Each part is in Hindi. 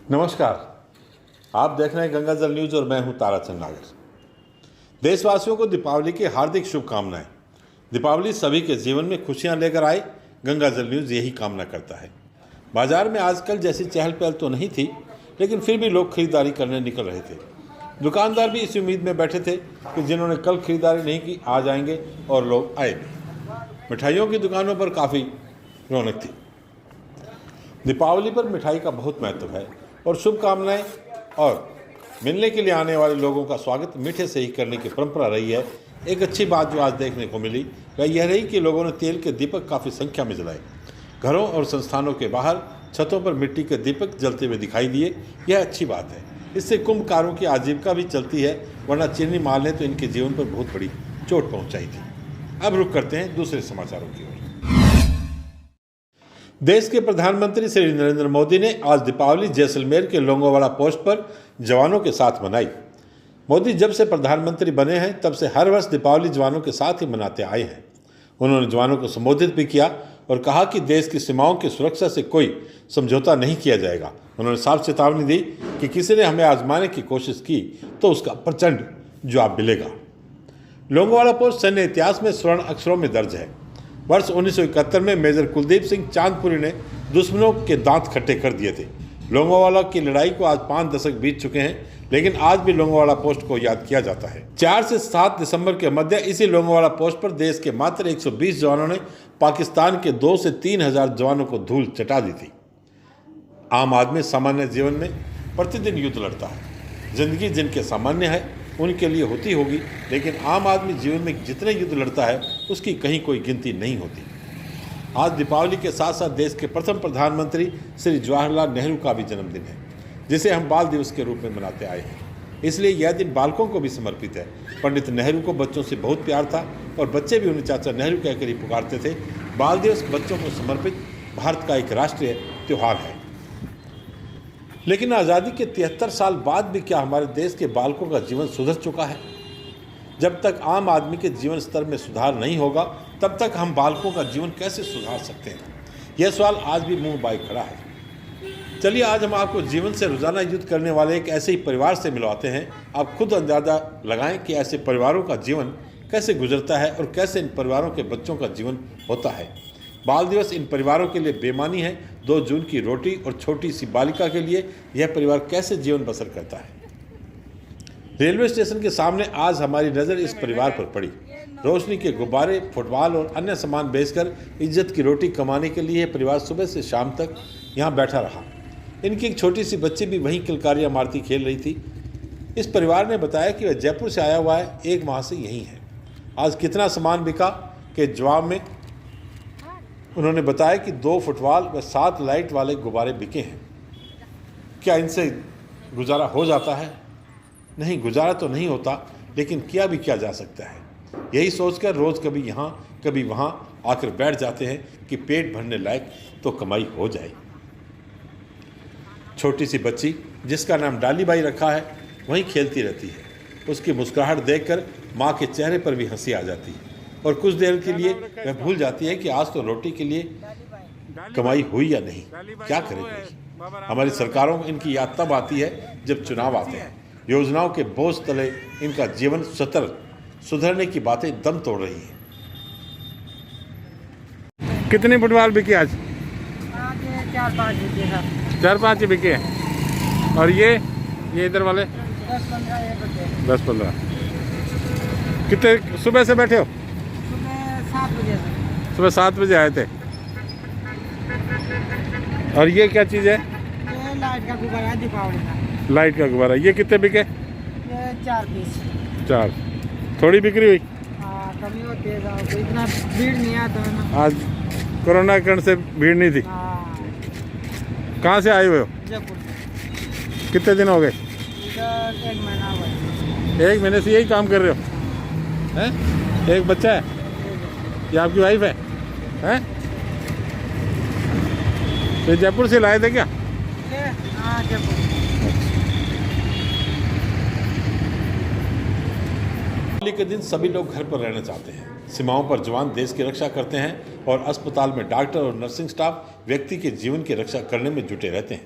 नमस्कार, आप देख रहे हैं गंगा जल न्यूज और मैं हूं ताराचंद नागर। देशवासियों को दीपावली की हार्दिक शुभकामनाएं। दीपावली सभी के जीवन में खुशियां लेकर आए, गंगा जल न्यूज यही कामना करता है। बाजार में आजकल जैसी चहल पहल तो नहीं थी, लेकिन फिर भी लोग खरीदारी करने निकल रहे थे। दुकानदार भी इस उम्मीद में बैठे थे कि जिन्होंने कल खरीदारी नहीं की आज आएंगे, और लोग आए भी। मिठाइयों की दुकानों पर काफ़ी रौनक थी। दीपावली पर मिठाई का बहुत महत्व है और शुभकामनाएं और मिलने के लिए आने वाले लोगों का स्वागत मीठे से ही करने की परंपरा रही है। एक अच्छी बात जो आज देखने को मिली वह यह रही कि लोगों ने तेल के दीपक काफ़ी संख्या में जलाए। घरों और संस्थानों के बाहर छतों पर मिट्टी के दीपक जलते हुए दिखाई दिए। यह अच्छी बात है। इससे कुंभकारों की आजीविका भी चलती है, वरना चीनी माल ने तो इनके जीवन पर बहुत बड़ी चोट पहुँचाई थी। अब रुक करते हैं दूसरे समाचारों की ओर। देश के प्रधानमंत्री श्री नरेंद्र मोदी ने आज दीपावली जैसलमेर के लोंगोवाला पोस्ट पर जवानों के साथ मनाई। मोदी जब से प्रधानमंत्री बने हैं तब से हर वर्ष दीपावली जवानों के साथ ही मनाते आए हैं। उन्होंने जवानों को संबोधित भी किया और कहा कि देश की सीमाओं की सुरक्षा से कोई समझौता नहीं किया जाएगा। उन्होंने साफ चेतावनी दी कि किसी ने हमें आजमाने की कोशिश की तो उसका प्रचंड जवाब मिलेगा। लोंगोवाला पोस्ट सैन्य इतिहास में स्वर्ण अक्षरों में दर्ज है। वर्ष 1971 में मेजर कुलदीप सिंह चांदपुरी ने दुश्मनों के दांत खट्टे कर दिए थे। लोंगोवाला की लड़ाई को आज 5 दशक बीत चुके हैं, लेकिन आज भी लोंगोवाला पोस्ट को याद किया जाता है। 4 से 7 दिसंबर के मध्य इसी लोंगोवाला पोस्ट पर देश के मात्र 120 जवानों ने पाकिस्तान के 2 से 3 हजार जवानों को धूल चटा दी थी। आम आदमी सामान्य जीवन में प्रतिदिन युद्ध लड़ता है। जिंदगी जिनके सामान्य है उनके लिए होती होगी, लेकिन आम आदमी जीवन में जितने युद्ध लड़ता है उसकी कहीं कोई गिनती नहीं होती। आज दीपावली के साथ साथ देश के प्रथम प्रधानमंत्री श्री जवाहरलाल नेहरू का भी जन्मदिन है, जिसे हम बाल दिवस के रूप में मनाते आए हैं। इसलिए यह दिन बालकों को भी समर्पित है। पंडित नेहरू को बच्चों से बहुत प्यार था और बच्चे भी उन्हें चाचा नेहरू कहकर ही पुकारते थे। बाल दिवस बच्चों को समर्पित भारत का एक राष्ट्रीय त्यौहार है। लेकिन आज़ादी के 73 साल बाद भी क्या हमारे देश के बालकों का जीवन सुधर चुका है? जब तक आम आदमी के जीवन स्तर में सुधार नहीं होगा तब तक हम बालकों का जीवन कैसे सुधार सकते हैं? यह सवाल आज भी मुंह बाई खड़ा है। चलिए आज हम आपको जीवन से रोजाना युद्ध करने वाले एक ऐसे ही परिवार से मिलवाते हैं। आप खुद अंदाजा लगाएं कि ऐसे परिवारों का जीवन कैसे गुजरता है और कैसे इन परिवारों के बच्चों का जीवन होता है। बाल दिवस इन परिवारों के लिए बेमानी है। 2 जून की रोटी और छोटी सी बालिका के लिए यह परिवार कैसे जीवन बसर करता है। रेलवे स्टेशन के सामने आज हमारी नज़र इस परिवार पर पड़ी। रोशनी के गुब्बारे, फुटबॉल और अन्य सामान बेचकर इज्जत की रोटी कमाने के लिए यह परिवार सुबह से शाम तक यहाँ बैठा रहा। इनकी एक छोटी सी बच्ची भी वहीं किलकारियाँ मारती खेल रही थी। इस परिवार ने बताया कि वह जयपुर से आया हुआ है, 1 माह से यहीं है। आज कितना सामान बिका के जवाब में उन्होंने बताया कि 2 फुटबॉल व 7 लाइट वाले गुब्बारे बिके हैं। क्या इनसे गुजारा हो जाता है? नहीं, गुजारा तो नहीं होता, लेकिन किया भी क्या जा सकता है। यही सोचकर रोज़ कभी यहाँ कभी वहाँ आकर बैठ जाते हैं कि पेट भरने लायक तो कमाई हो जाए। छोटी सी बच्ची जिसका नाम डाली बाई रखा है वहीं खेलती रहती है। उसकी मुस्कुराहट देखकर माँ के चेहरे पर भी हंसी आ जाती है और कुछ देर के लिए वह भूल जाती है कि आज तो रोटी के लिए कमाई हुई या नहीं। क्या करें? हमारी सरकारों को इनकी याद तब आती है जब चुनाव आते हैं। योजनाओं के बोझ तले इनका जीवन सुधरने की बातें दम तोड़ रही हैं। कितनी फुटबॉल बिकी आज? 4-5 बिके हैं। 4-5 ही बिके हैं। और ये इधर वाले 10-15 कितने सुबह से बैठे हो? सुबह 7 बजे आए थे। और ये क्या चीज़ है? ये लाइट का गुब्बारा है, दीपावली का। लाइट का गुब्बारा। ये कितने बिके? ये 4 पीस। 4। थोड़ी बिक्री हुई? हाँ, कमी होती है। तो इतना भीड़ नहीं आता है ना। आज कोरोना के कारण से भीड़ नहीं थी। हाँ। कहाँ से आए हुए हो? जयपुर से। कितने दिन हो गए? इधर 1 महीना हुआ। 1 महीने से यही काम कर रहे हो? हैं? एक बच्चा है? ये आपकी वाइफ है? हैं? तो जयपुर से लाए थे क्या? हाँ, जयपुर। दीपावली के दिन सभी लोग घर पर रहना चाहते हैं। सीमाओं पर जवान देश की रक्षा करते हैं और अस्पताल में डॉक्टर और नर्सिंग स्टाफ व्यक्ति के जीवन की रक्षा करने में जुटे रहते हैं।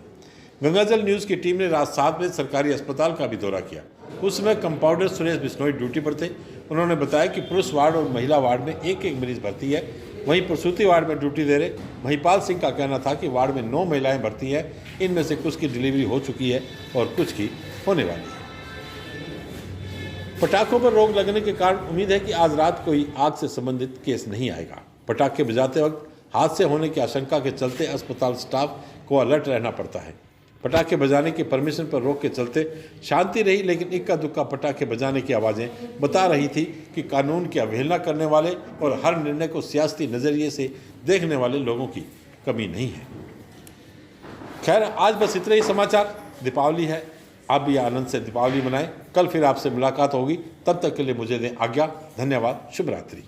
गंगाजल न्यूज़ की टीम ने रात 7 बजे सरकारी अस्पताल का भी दौरा किया। उस समय कंपाउंडर सुरेश बिश्नोई ड्यूटी पर थे। उन्होंने बताया कि पुरुष वार्ड और महिला वार्ड में एक एक मरीज भर्ती है। वहीं प्रसूति वार्ड में ड्यूटी दे रहे महिपाल सिंह का कहना था कि वार्ड में 9 महिलाएं भर्ती हैं। इनमें से कुछ की डिलीवरी हो चुकी है और कुछ की होने वाली है। पटाखों पर रोक लगने के कारण उम्मीद है कि आज रात कोई आग से संबंधित केस नहीं आएगा। पटाखे बजाते वक्त हादसे होने की आशंका के चलते अस्पताल स्टाफ को अलर्ट रहना पड़ता है। पटाखे बजाने की परमिशन पर रोक के चलते शांति रही, लेकिन इक्का दुक्का पटाखे बजाने की आवाज़ें बता रही थी कि कानून की अवहेलना करने वाले और हर निर्णय को सियासती नज़रिए से देखने वाले लोगों की कमी नहीं है। खैर, आज बस इतने ही समाचार। दीपावली है, आप भी आनंद से दीपावली मनाएं। कल फिर आपसे मुलाकात होगी, तब तक के लिए मुझे दें आज्ञा। धन्यवाद। शुभ रात्रि।